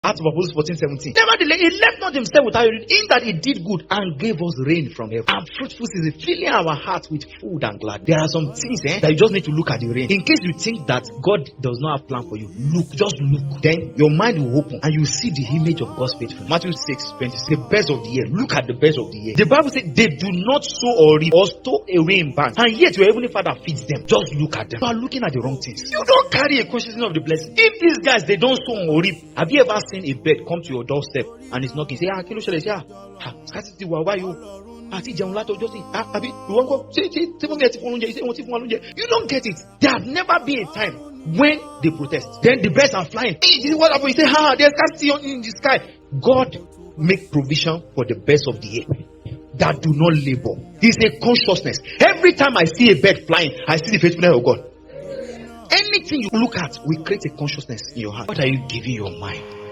Acts of Apostles 14:17. Nevertheless, he left not himself without rain, in that he did good and gave us rain from heaven. And fruitful season, filling our hearts with food and glad. There are some things that you just need to look at the rain. In case you think that God does not have plan for you, look, just look. Then your mind will open and you see the image of God's faithfulness. Matthew 6:20. The birds of the air. Look at the birds of the air. The Bible says they do not sow or reap or store away in barns, and yet your heavenly Father feeds them. Just look at them. You are looking at the wrong things. You don't carry a consciousness of the blessing. If these guys, they don't sow or reap, have you ever seen a bird come to your doorstep and it's knocking? Say, kilo shele, say, scarcity, why you? You don't get it. There has never been a time when they protest. Then the birds are flying. Hey, this is what happened. You say, there's scarcity in the sky. God make provision for the birds of the air that do not labor. It's a consciousness. Every time I see a bird flying, I see the faithfulness of God. Anything you look at will create a consciousness in your heart. What are you giving your mind?